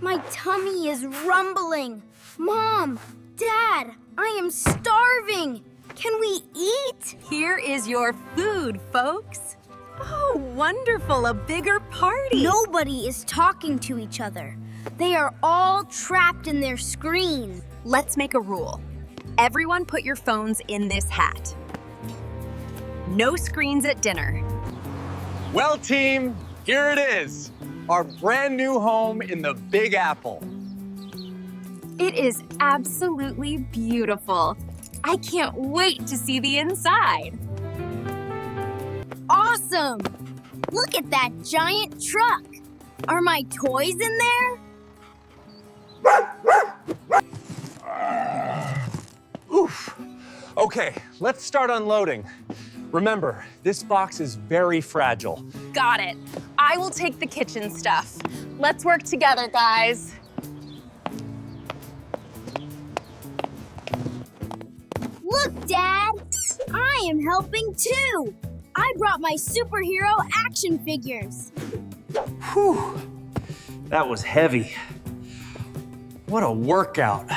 My tummy is rumbling. Mom, Dad, I am starving. Can we eat? Here is your food, folks. Oh, wonderful, a bigger party. Nobody is talking to each other. They are all trapped in their screens. Let's make a rule. Everyone put your phones in this hat. No screens at dinner. Well, team, here it is. Our brand new home in the Big Apple. It is absolutely beautiful. I can't wait to see the inside. Awesome! Look at that giant truck. Are my toys in there? Oof. Okay, let's start unloading. Remember, this box is very fragile. Got it. I will take the kitchen stuff. Let's work together, guys. Look, Dad! I am helping too! I brought my superhero action figures. Whew, that was heavy. What a workout.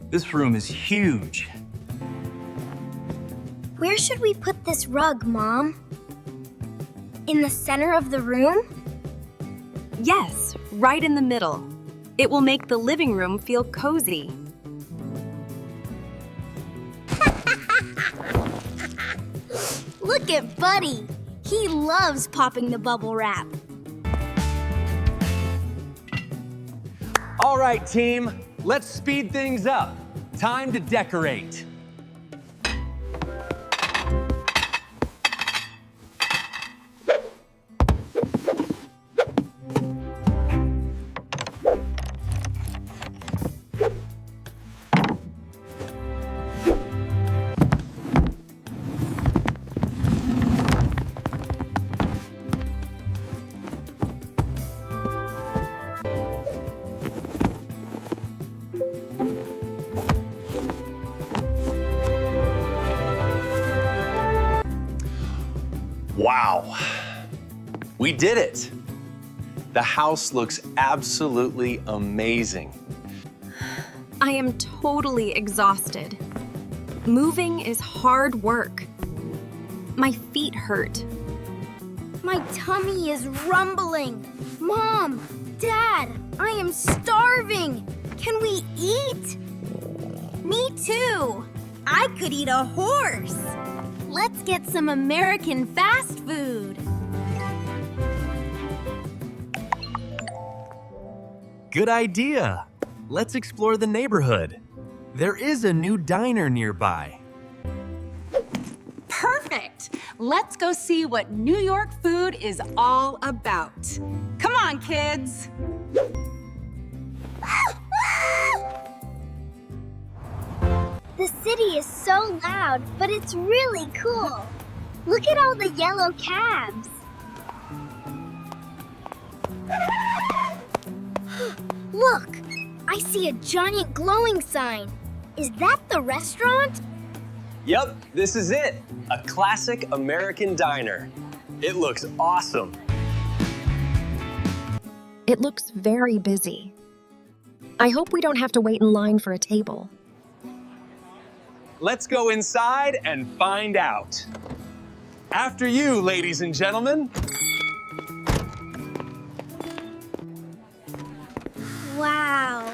This room is huge. Where should we put this rug, Mom? In the center of the room? Yes, right in the middle. It will make the living room feel cozy. Look at Buddy. He loves popping the bubble wrap. All right, team, let's speed things up. Time to decorate. Wow, we did it. The house looks absolutely amazing. I am totally exhausted. Moving is hard work. My feet hurt. My tummy is rumbling. Mom, Dad, I am starving. Can we eat? Me too. I could eat a horse. Let's get some American fast food. Good idea. Let's explore the neighborhood. There is a new diner nearby. Perfect. Let's go see what New York food is all about. Come on, kids. The city is so loud, but it's really cool. Look at all the yellow cabs. Look, I see a giant glowing sign. Is that the restaurant? Yep, this is it. A classic American diner. It looks awesome. It looks very busy. I hope we don't have to wait in line for a table. Let's go inside and find out. After you, ladies and gentlemen. Wow,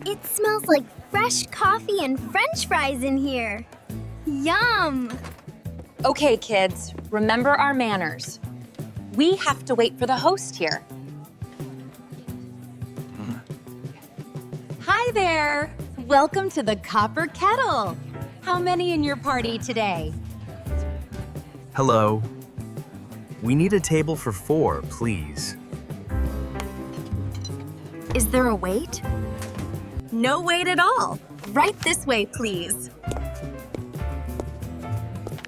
it smells like fresh coffee and French fries in here. Yum! Okay, kids, remember our manners. We have to wait for the host here. Hi there! Welcome to the Copper Kettle. How many in your party today? Hello. We need a table for 4, please. Is there a wait? No wait at all. Right this way, please.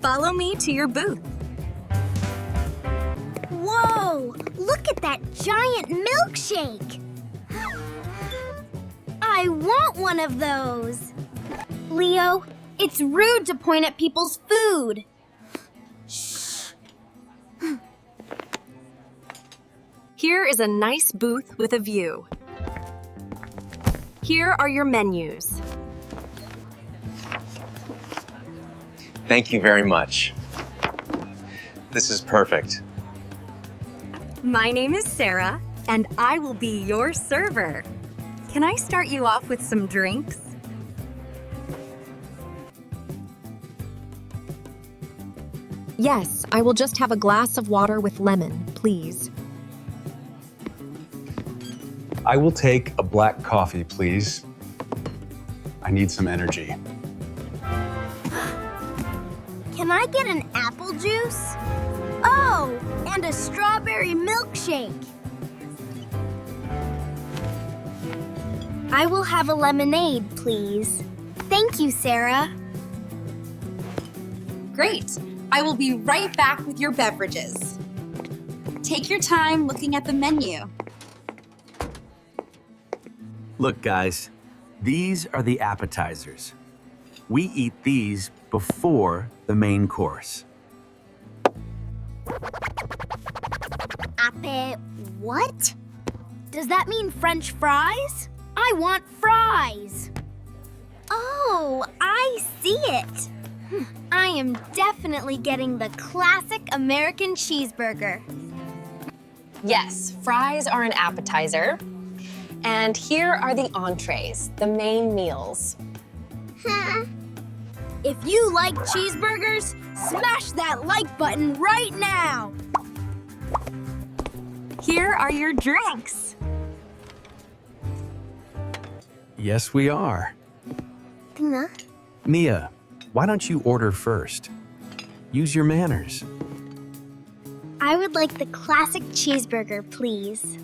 Follow me to your booth. Whoa! Look at that giant milkshake! I want one of those! Leo, it's rude to point at people's food. Shh. Here is a nice booth with a view. Here are your menus. Thank you very much. This is perfect. My name is Sarah, and I will be your server. Can I start you off with some drinks? Yes, I will just have a glass of water with lemon, please. I will take a black coffee, please. I need some energy. Can I get an apple juice? Oh, and a strawberry milkshake. I will have a lemonade, please. Thank you, Sarah. Great. I will be right back with your beverages. Take your time looking at the menu. Look, guys, these are the appetizers. We eat these before the main course. What? Does that mean French fries? I want fries. Oh, I see it. I am definitely getting the classic American cheeseburger. Yes, fries are an appetizer. And here are the entrees, the main meals. If you like cheeseburgers, smash that like button right now. Here are your drinks. Yes, we are. Tina? Mia, why don't you order first? Use your manners. I would like the classic cheeseburger, please.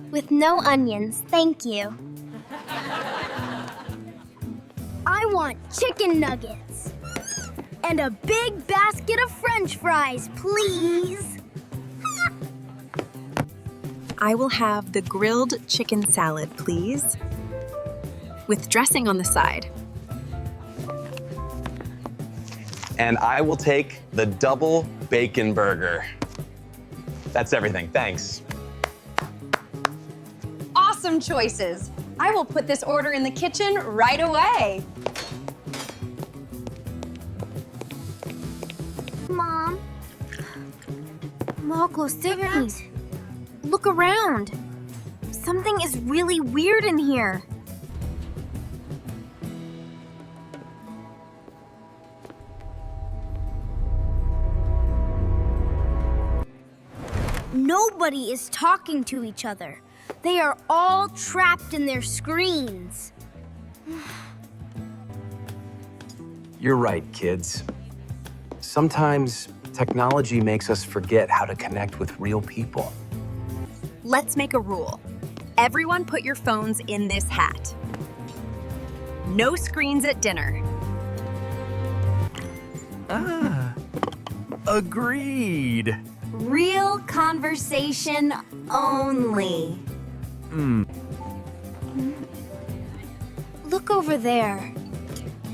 With no onions, thank you. I want chicken nuggets. And a big basket of French fries, please. I will have the grilled chicken salad, please. With dressing on the side. And I will take the double bacon burger. That's everything, thanks. Awesome choices. I will put this order in the kitchen right away. Mom. Marco, Stephanie. Look around. Something is really weird in here. Nobody is talking to each other. They are all trapped in their screens. You're right, kids. Sometimes technology makes us forget how to connect with real people. Let's make a rule. Everyone put your phones in this hat. No screens at dinner. Agreed. Real conversation only. Look over there.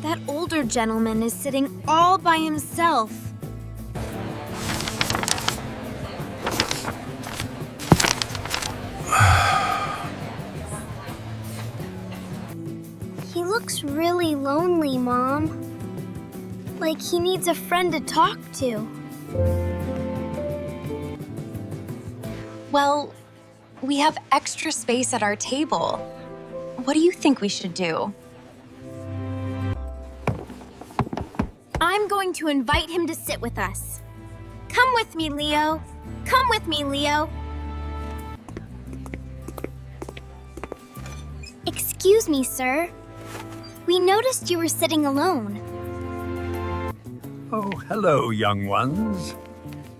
That older gentleman is sitting all by himself. He looks really lonely, Mom. Like he needs a friend to talk to. Well, we have extra space at our table. What do you think we should do? I'm going to invite him to sit with us. Come with me, Leo. Come with me, Leo. Excuse me, sir. We noticed you were sitting alone. Oh, hello, young ones.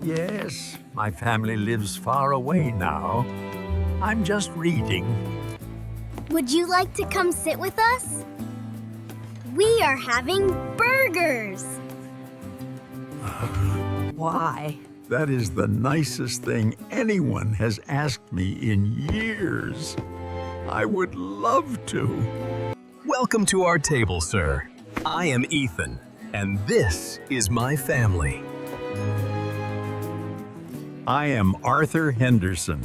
Yes, my family lives far away now. I'm just reading. Would you like to come sit with us? We are having burgers. Why? That is the nicest thing anyone has asked me in years. I would love to. Welcome to our table, sir. I am Ethan, and this is my family. I am Arthur Henderson.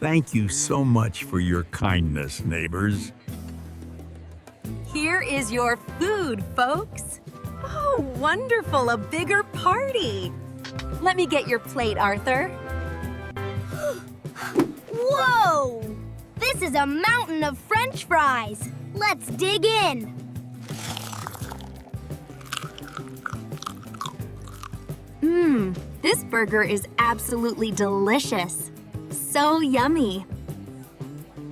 Thank you so much for your kindness, neighbors. Here is your food, folks. Oh, wonderful, a bigger party. Let me get your plate, Arthur. Whoa! This is a mountain of French fries. Let's dig in. This burger is absolutely delicious. So yummy.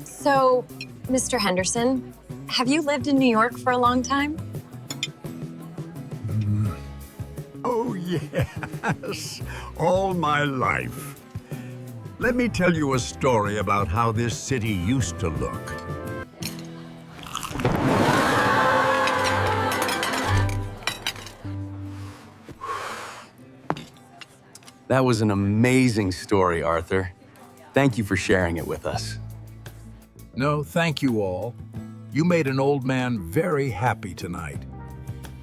So, Mr. Henderson, have you lived in New York for a long time? Oh, yes, all my life. Let me tell you a story about how this city used to look. That was an amazing story, Arthur. Thank you for sharing it with us. No, thank you all. You made an old man very happy tonight.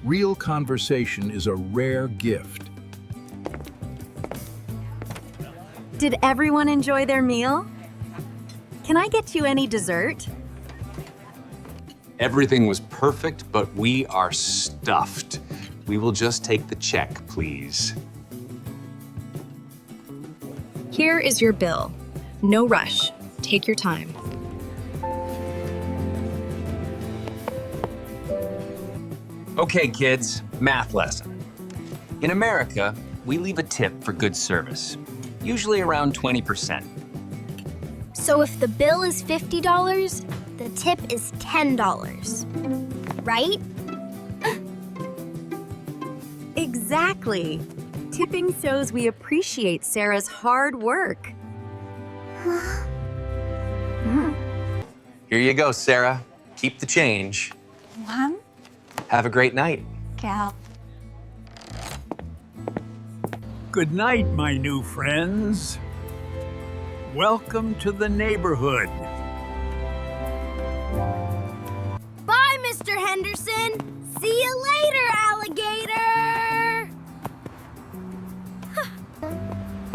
Real conversation is a rare gift. Did everyone enjoy their meal? Can I get you any dessert? Everything was perfect, but we are stuffed. We will just take the check, please. Here is your bill. No rush. Take your time. Okay, kids, math lesson. In America, we leave a tip for good service, usually around 20%. So if the bill is $50, the tip is $10, right? Exactly. Tipping shows we appreciate Sarah's hard work. Here you go, Sarah. Keep the change. Mom? Have a great night. Gal. Good night, my new friends. Welcome to the neighborhood. Bye, Mr. Henderson. See you later, alligator.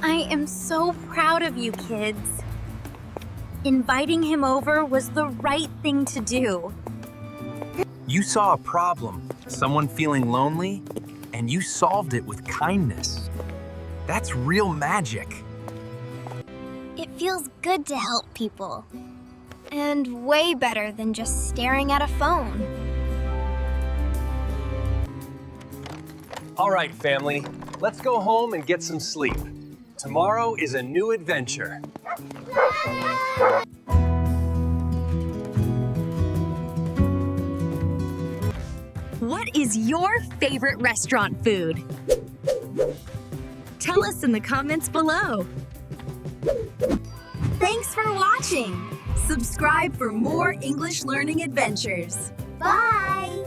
I am so proud of you, kids. Inviting him over was the right thing to do. You saw a problem, someone feeling lonely, and you solved it with kindness. That's real magic. It feels good to help people. And way better than just staring at a phone. All right, family, let's go home and get some sleep. Tomorrow is a new adventure. What is your favorite restaurant food? Tell us in the comments below. Thanks for watching. Subscribe for more English learning adventures. Bye.